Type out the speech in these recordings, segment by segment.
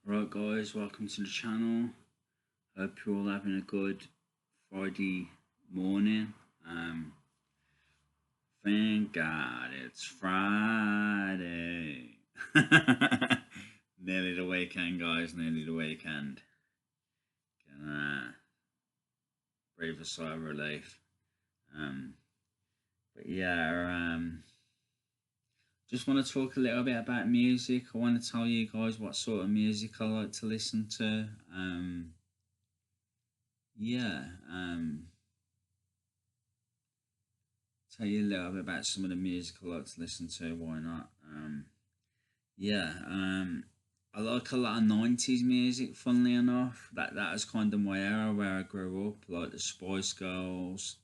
Right guys, welcome to the channel. Hope you're all having a good Friday morning. Thank God it's Friday. Nearly the weekend, guys, nearly the weekend. Can breathe a sigh of relief. Um, but yeah, just want to talk a little bit about music. I want to tell you guys what sort of music I like to listen to. Yeah, tell you a little bit about some of the music I like to listen to. Why not? Yeah, I like a lot of 90s music. Funnily enough, that is kind of my era where I grew up. Like the Spice Girls.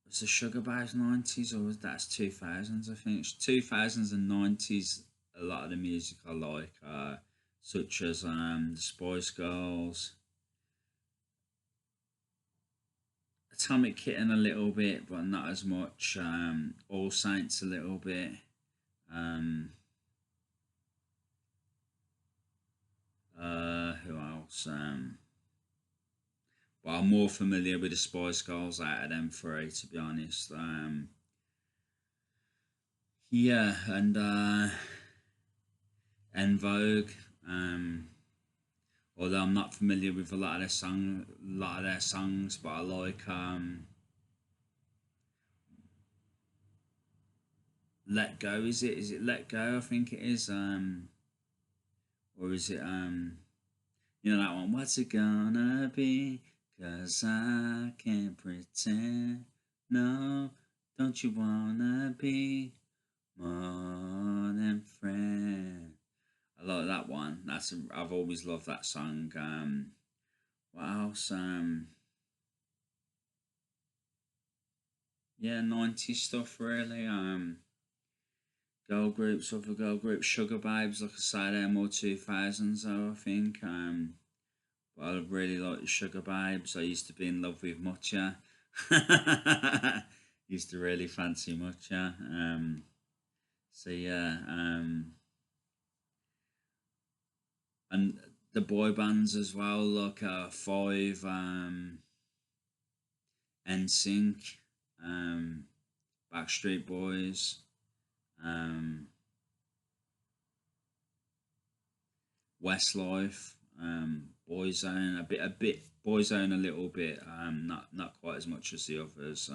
Was the Sugar Babes 90s or was that's 2000s? I think it's 2000s and 90s. A lot of the music I like, such as the Spice Girls. Atomic Kitten a little bit, but not as much. All Saints a little bit. Um, who else? But I'm more familiar with the Spice Girls out of them three, to be honest. Yeah, and Vogue. Although I'm not familiar with a lot of their songs, but I like Let Go. Is it? Is it Let Go? I think it is. Or is it you know that one? What's it gonna be? 'Cause I can't pretend. No, don't you wanna be more than friend? I like that one. I've always loved that song. What else? Yeah, 90s stuff really. Girl groups, other girl groups, Sugar Babes, like I say, they're more 2000s though, I think. But I really like the Sugar Babes. I used to be in love with Mucha. Used to really fancy Mucha. So yeah, and the boy bands as well, like Five, NSYNC, um, Backstreet Boys, um, Westlife, Boyzone, a bit Boyzone, a little bit, not quite as much as the others.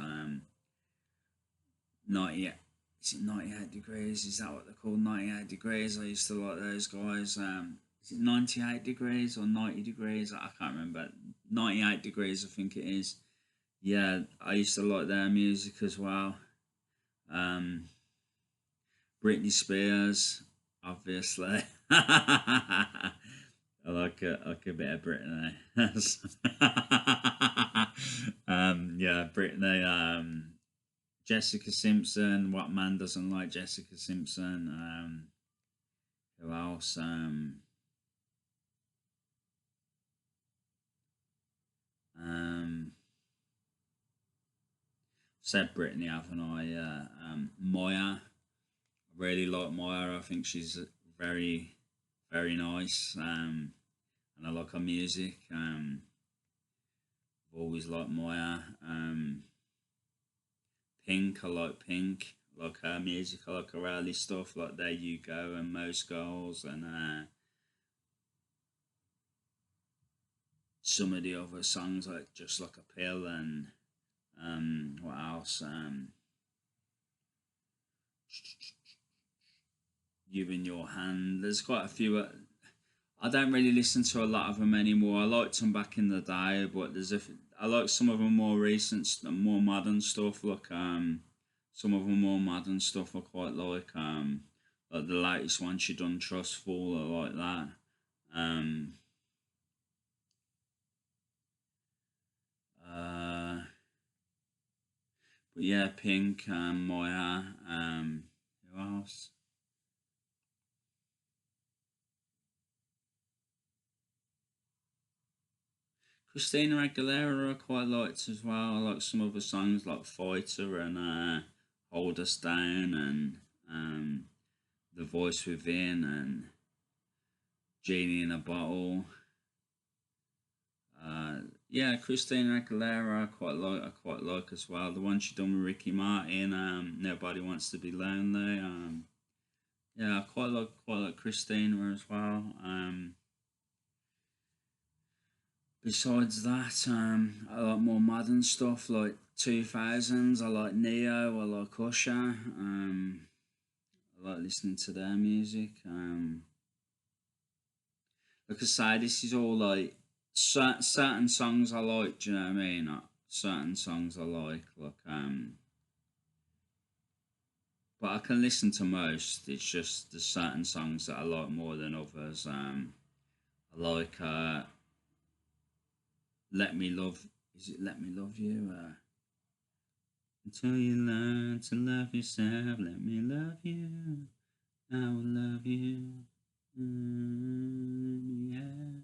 98, is it 98 degrees? Is that what they're called? 98 degrees. I used to like those guys. Is it 98 degrees or 90 degrees? I can't remember. 98 degrees, I think it is. Yeah, I used to like their music as well. Um, Britney Spears, obviously. I like a bit of Britney. Yeah, Britney. Jessica Simpson. What man doesn't like Jessica Simpson? Who else? Um, Said Britney, haven't I? Yeah. Moya. I really like Moya. I think she's very, very nice. And I like her music. I've always liked Moya. Pink. I like Pink. I like her music. I like her early stuff, like There You Go and Most Girls, and some of the other songs like Just Like a Pill and what else? You in Your Hand. There's quite a few. I don't really listen to a lot of them anymore. I liked them back in the day, but I like some of them more recent, more modern stuff. Some of them more modern stuff I quite like the latest one she done, Trustful. I like that. Um, uh, but yeah, Pink, Moya, who else? Christina Aguilera I quite liked as well. I like some of her songs like Fighter and Hold Us Down and The Voice Within and Genie in a Bottle. Yeah, Christina Aguilera, I quite like as well. The one she done with Ricky Martin, Nobody Wants to Be Lonely. Yeah, I quite like Christina as well. Besides that, I like more modern stuff like 2000s. I like Neo. I like Usher. I like listening to their music. Like I say, this is all like certain songs I like. Do you know what I mean? Certain songs I like. But I can listen to most. It's just there's certain songs that I like more than others. I like "Let Me Love." Is it "Let Me Love You"? Until you learn to love yourself, let me love you. I will love you. Yeah.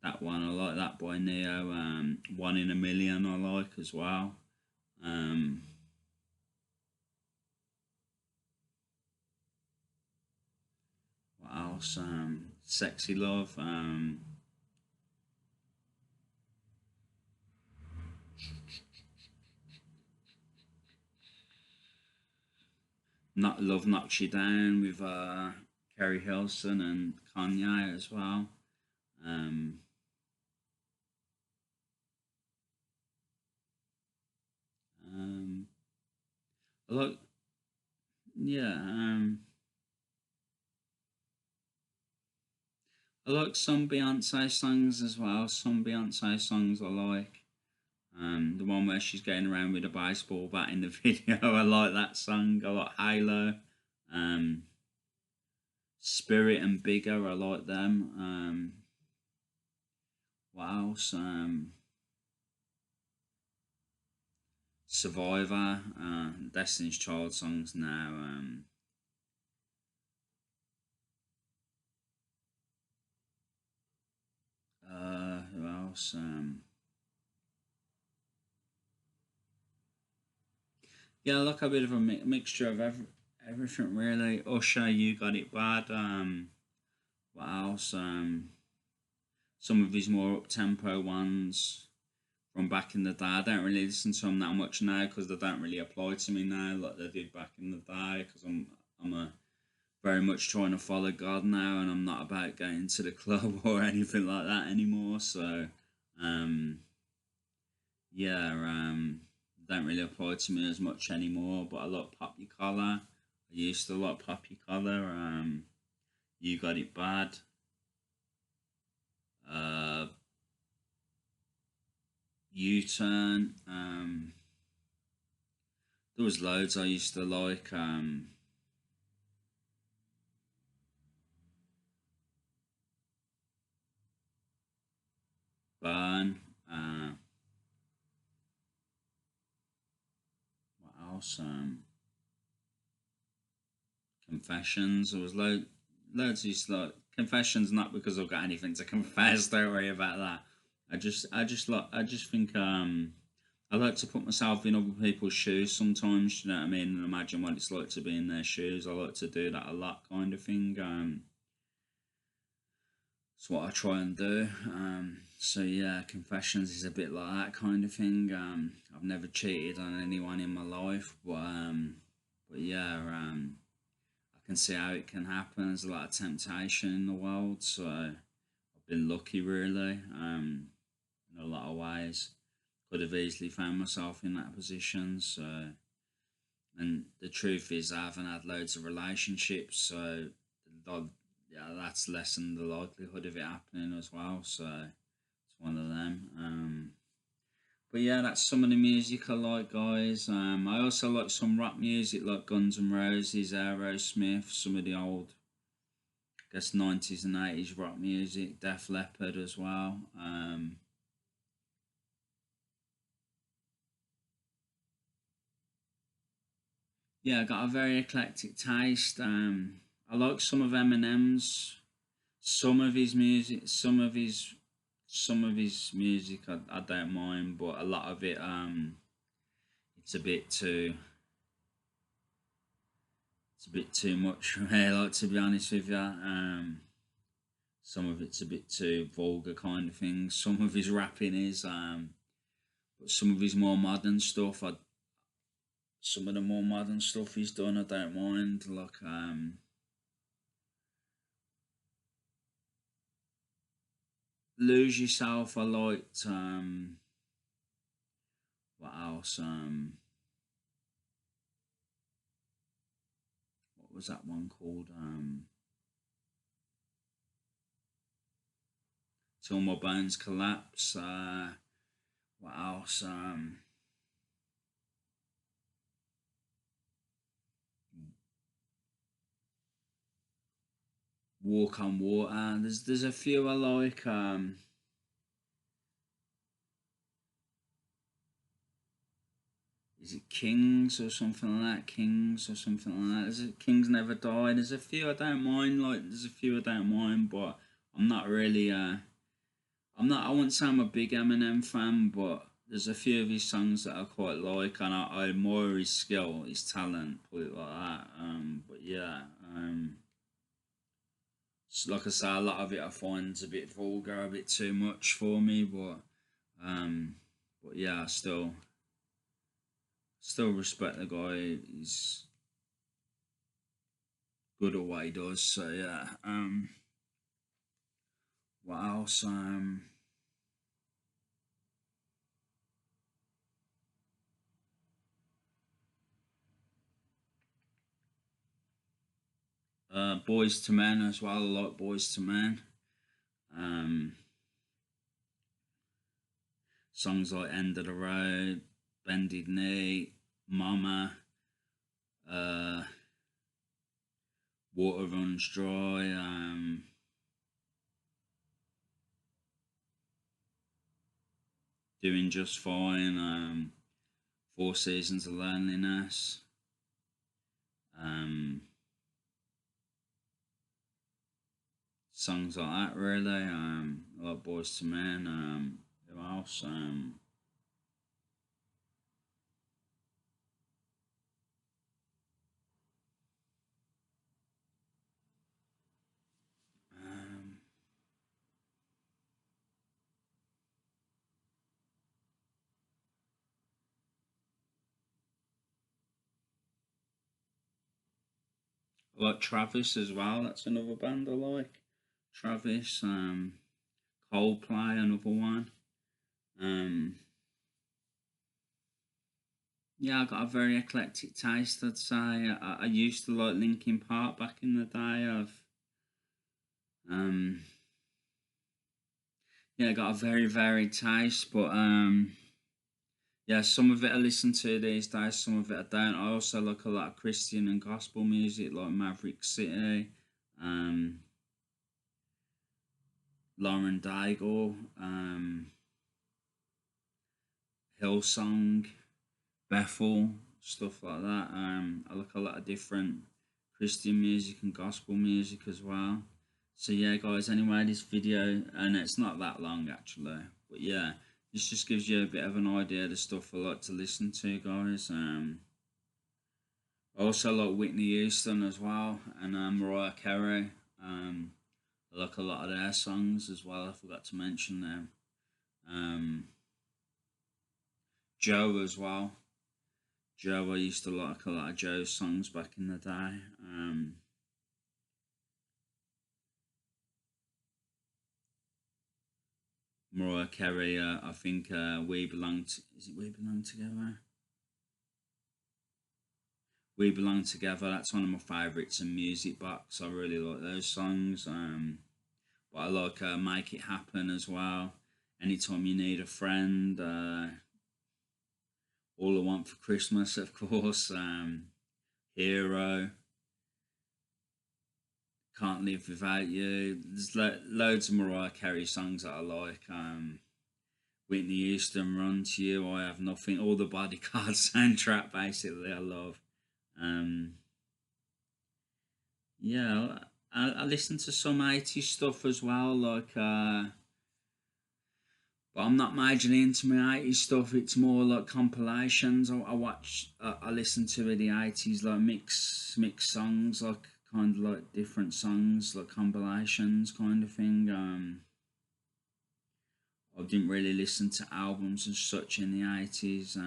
That one I like that by Neo. One in a Million I like as well. Um, what else? Sexy Love. Not Love Knocks You Down with Kerry Hilson and Kanye as well. Um, um, I like yeah. I like some Beyonce songs as well. Some Beyonce songs I like. The one where she's going around with a baseball bat in the video. I like that song. I like Halo. Um, Spirit and Bigger. I like them. What else? Survivor. Destiny's Child songs now. Who else? Yeah, I like a bit of a mixture of everything really. Usher, You Got It Bad. What else? Some of his more up tempo ones from back in the day. I don't really listen to them that much now because they don't really apply to me now like they did back in the day. Because I'm a very much trying to follow God now, and I'm not about going to the club or anything like that anymore. So, um, yeah, don't really apply to me as much anymore. But I like Pop Your Collar. I used to like Pop Your Collar. You Got It Bad. Uh, U Turn. There was loads I used to like. Burn. What else? Confessions. There was loads of used to like Confessions. Not because I've got anything to confess. Don't worry about that. I just think I like to put myself in other people's shoes sometimes. You know what I mean? And imagine what it's like to be in their shoes. I like to do that a lot, kind of thing. It's what I try and do. So yeah, Confessions is a bit like that kind of thing. I've never cheated on anyone in my life, but yeah, I can see how it can happen. There's a lot of temptation in the world, so I've been lucky really. In a lot of ways, could have easily found myself in that position. So, and the truth is, I haven't had loads of relationships, so yeah, that's lessened the likelihood of it happening as well. So it's one of them. But yeah, that's some of the music I like, guys. I also like some rock music, like Guns N' Roses, Aerosmith, some of the old, I guess, 90s and 80s rock music, Def Leppard as well. Yeah, I got a very eclectic taste. I like some of Eminem's, some of his music, some of his music I don't mind, but a lot of it it's a bit too it's a bit too much for me. Like, to be honest with you, some of it's a bit too vulgar kind of thing. Some of his rapping is, but some of his more modern stuff, some of the more modern stuff he's done, I don't mind. Like, Lose Yourself, I liked. What else? What was that one called? Till My Bones Collapse. What else? Walk on Water. There's a few I like. Is it Kings or something like that? Kings or something like that. Is it Kings Never Die? There's a few I don't mind. Like, there's a few I don't mind, but I'm not really. I'm not. I wouldn't say I'm a big Eminem fan, but there's a few of his songs that I quite like, and I admire his skill, his talent. Put it like that. But yeah. Like I say, a lot of it I find is a bit vulgar, a bit too much for me. Um, but yeah, I still respect the guy. He's good at what he does. So yeah. What else? Boys to Men as well. I like Boys to Men. Um, Songs like End of the Road, Bended Knee, Mama, uh, Water Runs Dry, Doing Just Fine, Four Seasons of Loneliness, um, songs like that really. I like Boys to Men. Who else? Um, I like Travis as well. That's another band I like. Travis, Coldplay, another one. Um, yeah, I got a very eclectic taste. I'd say I used to like Linkin Park back in the day. Um, yeah, I got a very varied taste, but yeah, some of it I listen to these days, some of it I don't. I also like a lot of Christian and gospel music, like Maverick City, um, Lauren Daigle, Hillsong, Bethel, stuff like that. I like a lot of different Christian music and gospel music as well. So yeah, guys. Anyway, this video, and it's not that long actually, but yeah, this just gives you a bit of an idea of the stuff I like to listen to, guys. I also like Whitney Houston as well, and Mariah Carey. I like a lot of their songs as well. I forgot to mention them. Um, Joe as well. Joe, I used to like a lot of Joe's songs back in the day. Mariah Carey, I think We Belong to, is it We Belong Together? We Belong Together, that's one of my favourites in Music Box. I really like those songs. But I like Make It Happen as well. Anytime You Need a Friend. All I Want for Christmas, of course. Hero. Can't Live Without You. There's loads of Mariah Carey songs that I like. Whitney Houston, Run to You, I Have Nothing. All the Bodyguard soundtrack, basically, I love. Um, yeah, I listen to some 80s stuff as well, like But I'm not majorly into my 80s stuff. It's more like compilations. I watch, I listen to the 80s, like mix songs, like kind of like different songs, like compilations kind of thing. I didn't really listen to albums and such in the 80s.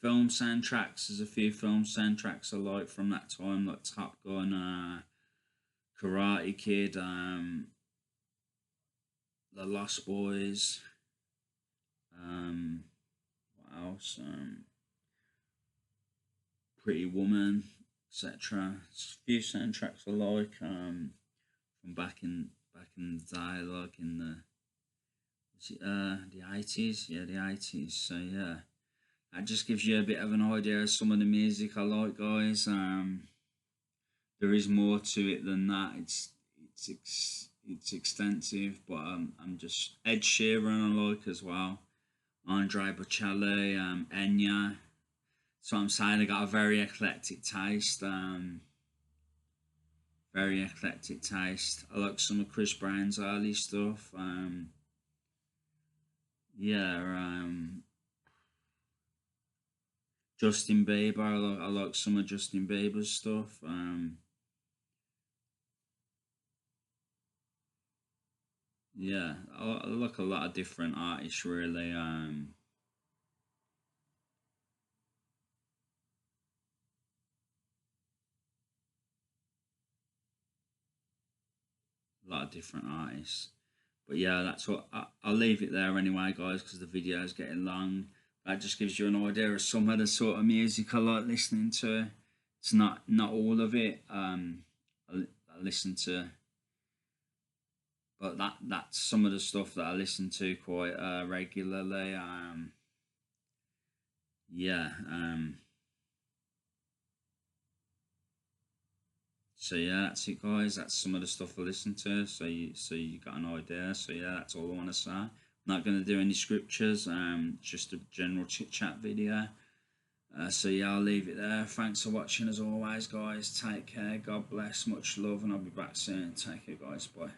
Film soundtracks, there's a few film soundtracks I like from that time, like Top Gun, Karate Kid, The Lost Boys. What else? Pretty Woman, etc. A few soundtracks I like from back in the day, like in the 80s. Yeah, the 80s. So yeah, that just gives you a bit of an idea of some of the music I like, guys. There is more to it than that. It's extensive, but I'm just Ed Sheeran I like as well. Andre Bocelli, Enya. So I'm saying I got a very eclectic taste. Very eclectic taste. I like some of Chris Brown's early stuff. Yeah. Justin Bieber. I like some of Justin Bieber's stuff. Yeah, I like a lot of different artists really. A lot of different artists. But yeah, that's what I'll leave it there anyway, guys, because the video is getting long. That just gives you an idea of some of the sort of music I like listening to. It's not all of it. I listen to, but that's some of the stuff that I listen to quite regularly. Yeah. So yeah, that's it, guys. That's some of the stuff I listen to. So you got an idea. So yeah, that's all I want to say. I'm not going to do any scriptures. Just a general chit chat video. So yeah, I'll leave it there. Thanks for watching as always, guys. Take care. God bless. Much love, and I'll be back soon. Take care, guys. Bye.